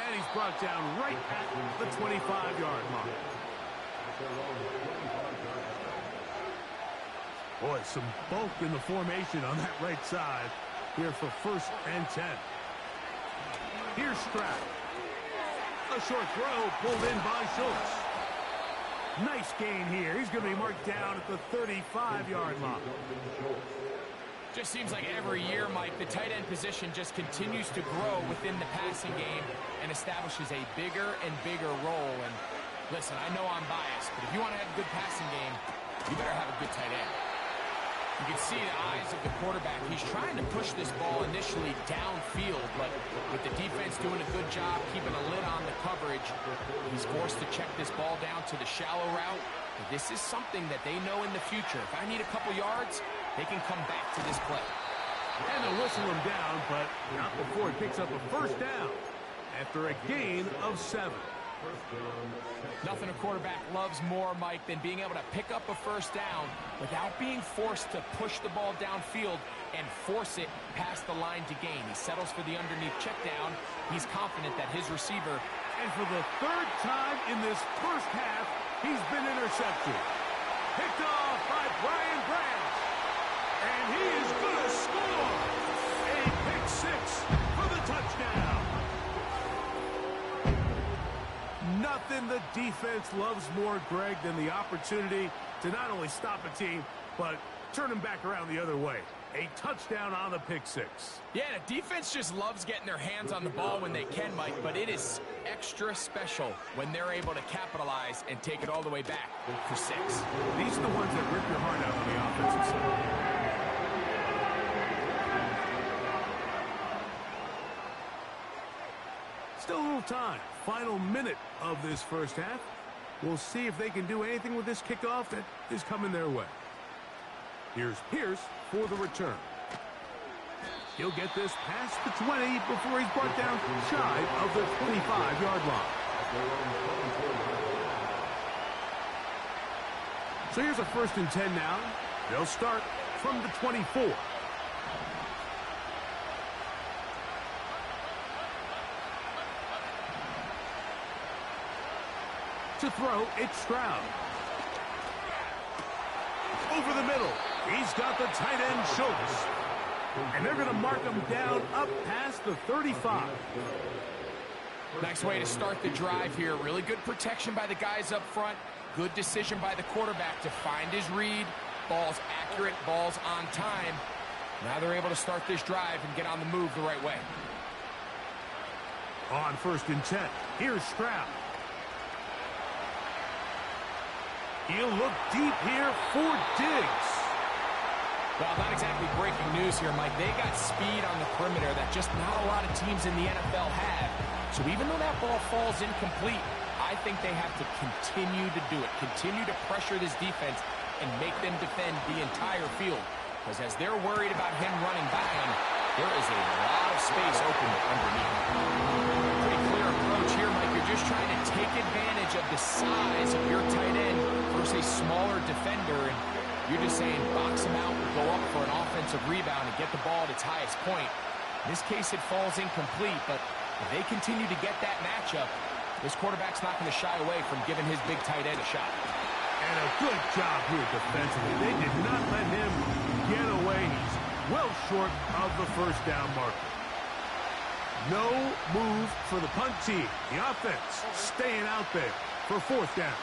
[SPEAKER 4] And he's brought down right at the 25-yard mark. Boy, some bulk in the formation on that right side here for 1st and 10. Here's Stroud. A short throw pulled in by Schultz. Nice gain here. He's going to be marked down at the 35-yard line.
[SPEAKER 5] Just seems like every year, Mike, the tight end position just continues to grow within the passing game and establishes a bigger and bigger role. And listen, I know I'm biased, but if you want to have a good passing game, you better have a good tight end. You can see the eyes of the quarterback. He's trying to push this ball initially downfield, but with the defense doing a good job keeping a lid on the coverage, he's forced to check this ball down to the shallow route. But this is something that they know in the future. If I need a couple yards, they can come back to this play.
[SPEAKER 4] And they'll whistle him down, but not before he picks up a first down after a gain of 7.
[SPEAKER 5] Nothing a quarterback loves more, Mike, than being able to pick up a first down without being forced to push the ball downfield and force it past the line to gain. He settles for the underneath check down. He's confident that his receiver...
[SPEAKER 4] And for the 3rd time in this first half, he's been intercepted. Picked off by Brian Branch. And he is going to score. A pick 6 for the touchdown. Nothing the defense loves more, Greg, than the opportunity to not only stop a team, but turn them back around the other way. A touchdown on the pick six.
[SPEAKER 5] Yeah, the defense just loves getting their hands on the ball when they can, Mike, but it is extra special when they're able to capitalize and take it all the way back for 6.
[SPEAKER 4] These are the ones that rip your heart out on the offensive side. Still a little time. Final minute of this first half. We'll see if they can do anything with this kickoff that is coming their way. Here's Pierce for the return. He'll get this past the 20 before he's brought down shy of the 25-yard line. So here's a 1st and 10 now. They'll start from the 24. To throw, it's Stroud. Over the middle. He's got the tight end, Schultz. And they're going to mark him down up past the 35.
[SPEAKER 5] Nice way to start the drive here. Really good protection by the guys up front. Good decision by the quarterback to find his read. Ball's accurate, ball's on time. Now they're able to start this drive and get on the move the right way.
[SPEAKER 4] On 1st and 10, here's Stroud. He'll look deep here for Diggs.
[SPEAKER 5] Well, not exactly breaking news here, Mike. They got speed on the perimeter that just not a lot of teams in the NFL have. So even though that ball falls incomplete, I think they have to continue to do it. Continue to pressure this defense and make them defend the entire field. Because as they're worried about him running by them, there is a lot of space open underneath. Pretty clear approach here, Mike. You're just trying to take advantage of the size of your tight end versus a smaller defender. And you're just saying box him out, go up for an offensive rebound, and get the ball at its highest point. In this case, it falls incomplete, but if they continue to get that matchup, this quarterback's not going to shy away from giving his big tight end a shot.
[SPEAKER 4] And a good job here defensively. They did not let him get away. He's well short of the 1st down marker. No move for the punt team. The offense staying out there for 4th down.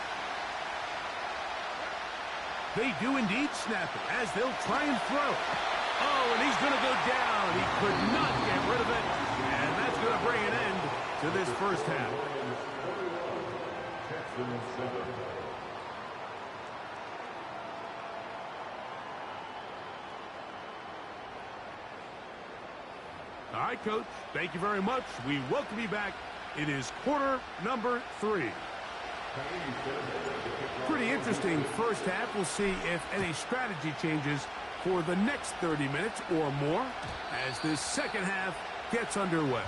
[SPEAKER 4] They do indeed snap it as they'll try and throw. Oh, and he's going to go down. He could not get rid of it. And that's going to bring an end to this first half. All right, Coach. Thank you very much. We welcome you back. It is quarter number 3. Pretty interesting first half. We'll see if any strategy changes for the next 30 minutes or more as this second half gets underway.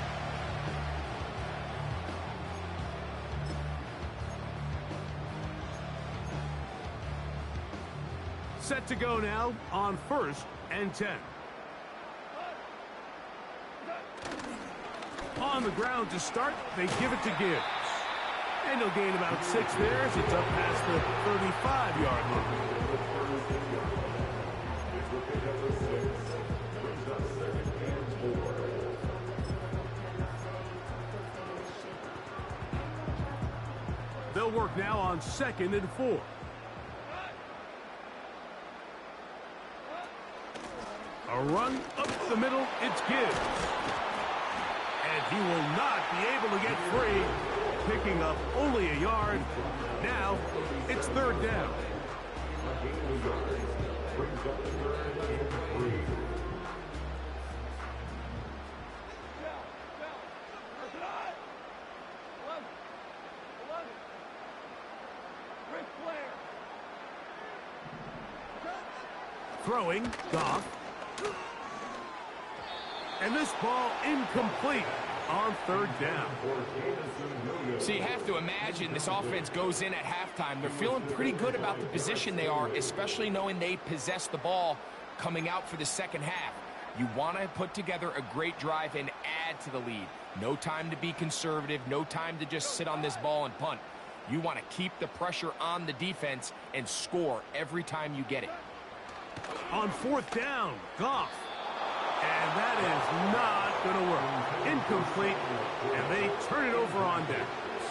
[SPEAKER 4] Set to go now on 1st and 10. On the ground to start, they give it to Gibbs. And he'll gain about 6 there as it's up past the 35-yard line. They'll work now on 2nd and 4. A run up the middle, it's Gibbs. And he will not be able to get free. Picking up only a yard. Now, it's 3rd down. Throwing, Goff. And this ball incomplete on 3rd down.
[SPEAKER 5] So you have to imagine this offense goes in at halftime. They're feeling pretty good about the position they are, especially knowing they possess the ball coming out for the second half. You want to put together a great drive and add to the lead. No time to be conservative. No time to just sit on this ball and punt. You want to keep the pressure on the defense and score every time you get it.
[SPEAKER 4] On 4th down, Goff. And that is not going to work. Incomplete, and they turn it over on downs.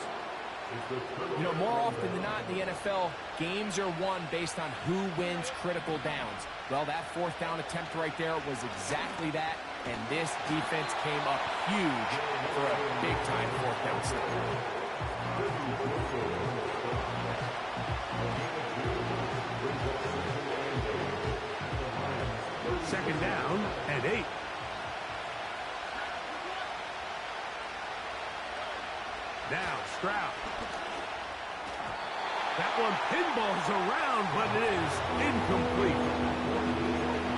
[SPEAKER 5] You know, more often than not in the NFL, games are won based on who wins critical downs. Well, that fourth down attempt right there was exactly that, and this defense came up huge for a big-time fourth down stop.
[SPEAKER 4] Second down and 8. Now Stroud. That one pinballs around, but it is incomplete.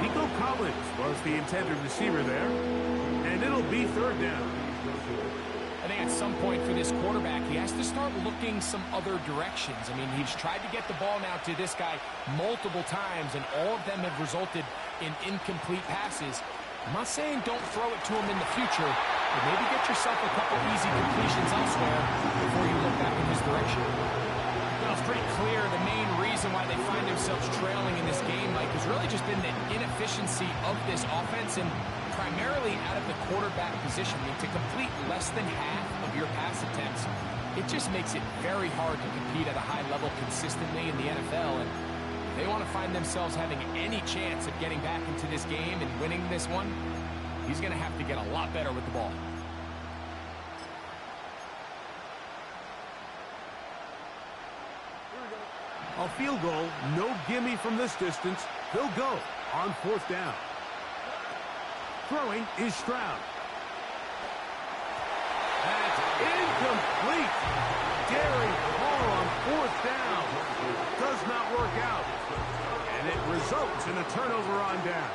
[SPEAKER 4] Nico Collins was the intended receiver there, and it'll be third down.
[SPEAKER 5] I think at some point for this quarterback, he has to start looking some other directions. I mean, he's tried to get the ball now to this guy multiple times, and all of them have resulted in incomplete passes. I'm not saying don't throw it to him in the future, but maybe get yourself a couple easy completions elsewhere before you look back in his direction. Well, it's pretty clear the main reason why they find themselves trailing in this game, Mike, has really just been the inefficiency of this offense and primarily out of the quarterback position. I mean, to complete less than half of your pass attempts, it just makes it very hard to compete at a high level consistently in the NFL. And if they want to find themselves having any chance of getting back into this game and winning this one, he's going to have to get a lot better with the ball.
[SPEAKER 4] A field goal, no gimme from this distance. He'll go on fourth down. Throwing is Stroud. That's incomplete. Gary Hall on fourth down. Does not work out. And it results in a turnover on down.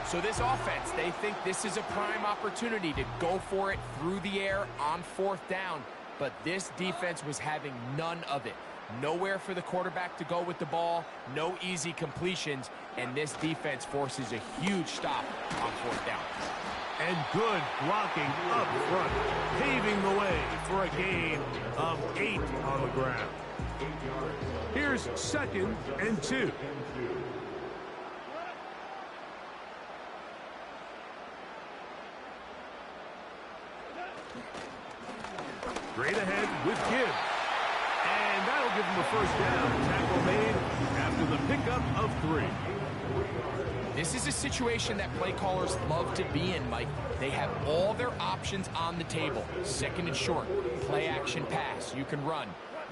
[SPEAKER 5] So this offense, they think this is a prime opportunity to go for it through the air on fourth down. But this defense was having none of it. Nowhere for the quarterback to go with the ball, no easy completions, and this defense forces a huge stop on fourth down.
[SPEAKER 4] And good blocking up front, paving the way for a gain of 8 on the ground. Here's second and 2. Straight ahead with Gibbs. And that'll give him a first down. Tackle made after the pickup of 3.
[SPEAKER 5] This is a situation that play callers love to be in, Mike. They have all their options on the table. Second and short, play action pass, you can run.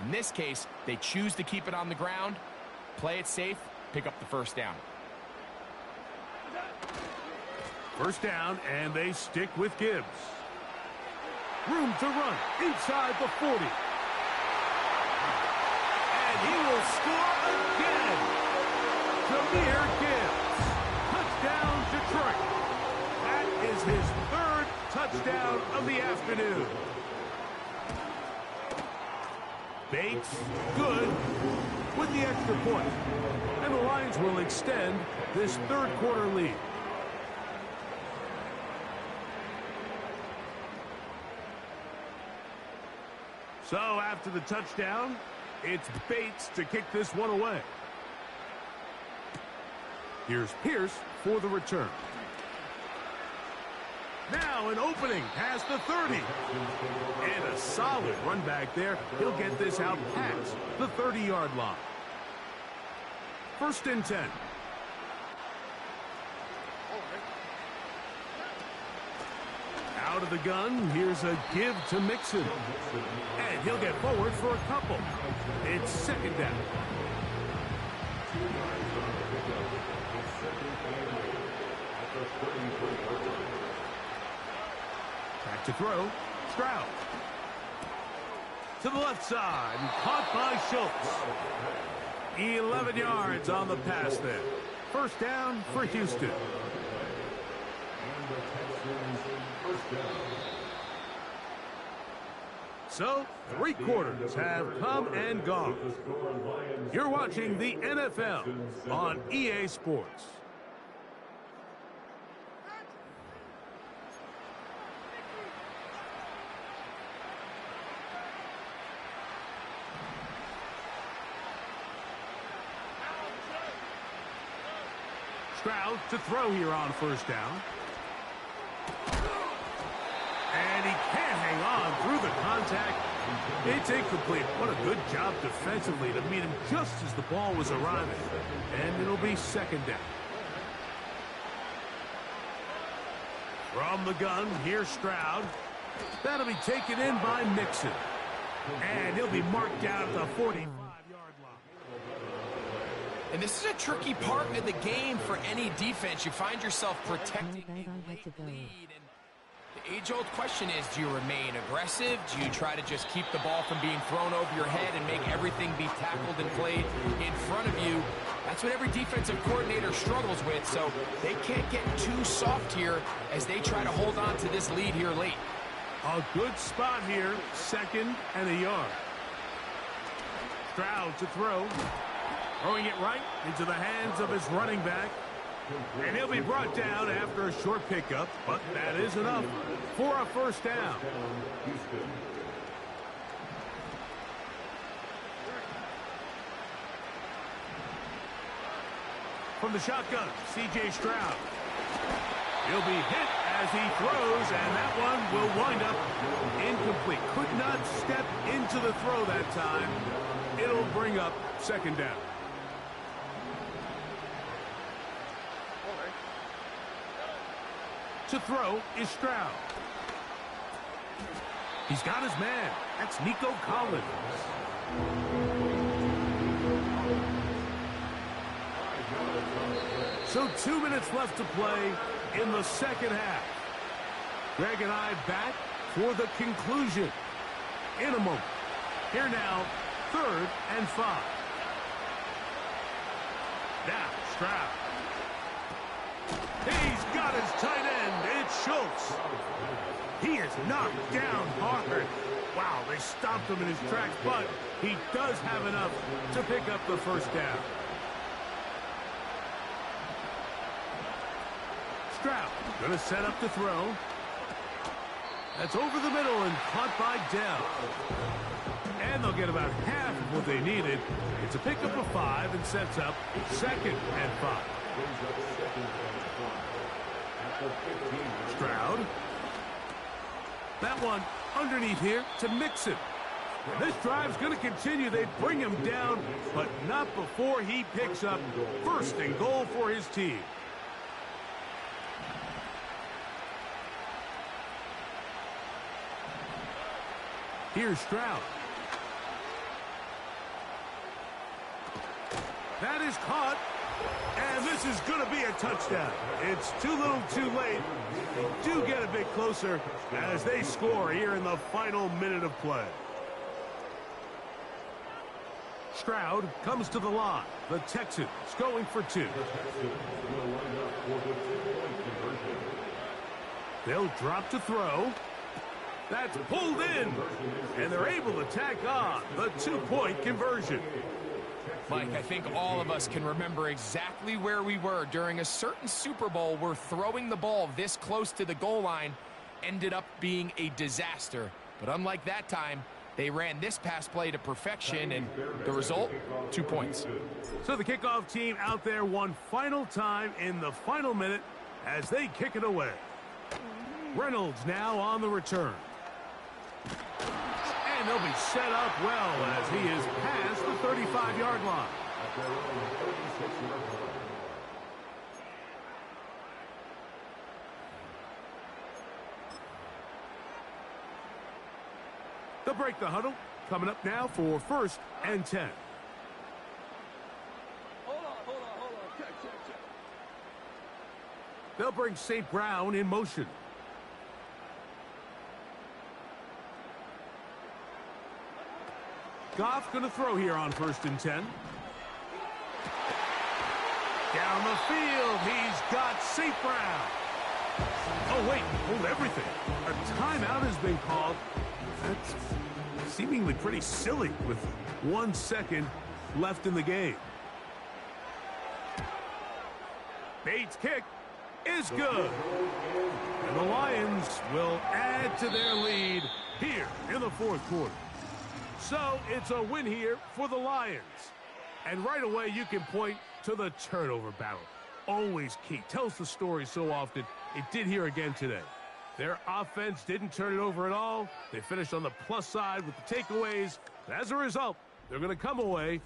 [SPEAKER 5] In this case, they choose to keep it on the ground, play it safe, pick up the first down.
[SPEAKER 4] First down, and they stick with Gibbs. Room to run inside the 40. And he will score again. Jahmyr Gibbs. Touchdown, Detroit. That is his 3rd touchdown of the afternoon. Bates, good, with the extra point. And the Lions will extend this 3rd quarter lead. So after the touchdown, it's Bates to kick this one away. Here's Pierce for the return. Now an opening past the 30. And a solid run back there. He'll get this out past the 30-yard line. First and 10. Out of the gun, here's a give to Mixon. And he'll get forward for a couple. It's second down. Back to throw. Stroud. To the left side. And caught by Schultz. 11 yards on the pass there. First down for Houston. So, 3 quarters have come and gone. You're watching the NFL on EA Sports. Stroud to throw here on first down. And he can't hang on through the contact. It's incomplete. What a good job defensively to meet him just as the ball was arriving. And it'll be second down. From the gun, here's Stroud. That'll be taken in by Mixon. And he'll be marked down at the 45-yard line.
[SPEAKER 5] And this is a tricky part of the game for any defense. You find yourself protecting a late lead. And the age-old question is, do you remain aggressive? Do you try to just keep the ball from being thrown over your head and make everything be tackled and played in front of you? That's what every defensive coordinator struggles with, so they can't get too soft here as they try to hold on to this lead here late.
[SPEAKER 4] A good spot here, second and a yard. Stroud to throw. Throwing it right into the hands of his running back. And he'll be brought down after a short pickup, but that is enough for a first down. From the shotgun, C.J. Stroud. He'll be hit as he throws, and that one will wind up incomplete. Could not step into the throw that time. It'll bring up second down. To throw is Stroud. He's got his man. That's Nico Collins. So 2 minutes left to play in the second half. Greg and I back for the conclusion in a moment. Here now, 3rd and 5. Now, Stroud. He's got his tight end. It's Schultz. He is knocked down hard. Wow, they stopped him in his tracks, but he does have enough to pick up the first down. Stroud going to set up the throw. That's over the middle and caught by Dell. And they'll get about half of what they needed. It's a pickup of 5 and sets up 2nd and 5. Stroud. That one underneath here to Mixon. And this drive's going to continue. They bring him down, but not before he picks up 1st and goal for his team. Here's Stroud. That is caught. And this is going to be a touchdown. It's too little too late. They do get a bit closer as they score here in the final minute of play. Stroud comes to the line. The Texans going for 2. They'll drop to throw. That's pulled in. And they're able to tack on the 2-point conversion.
[SPEAKER 5] Mike, I think all of us can remember exactly where we were during a certain Super Bowl where throwing the ball this close to the goal line ended up being a disaster. But unlike that time, they ran this pass play to perfection, and the result, 2 points.
[SPEAKER 4] So the kickoff team out there one final time in the final minute as they kick it away. Reynolds now on the return. And they'll be set up well as he is past the 35-yard line. They'll break the huddle. Coming up now for 1st and 10.
[SPEAKER 2] Hold on. Check.
[SPEAKER 4] They'll bring St. Brown in motion. Goff going to throw here on 1st and 10. Down the field, he's got St. Brown. Oh, wait, hold everything. A timeout has been called. That's seemingly pretty silly with 1 second left in the game. Bates' kick is good. And the Lions will add to their lead here in the 4th quarter. So it's a win here for the Lions. And right away you can point to the turnover battle. Always key. Tells the story so often. It did here again today. Their offense didn't turn it over at all. They finished on the plus side with the takeaways. As a result, they're going to come away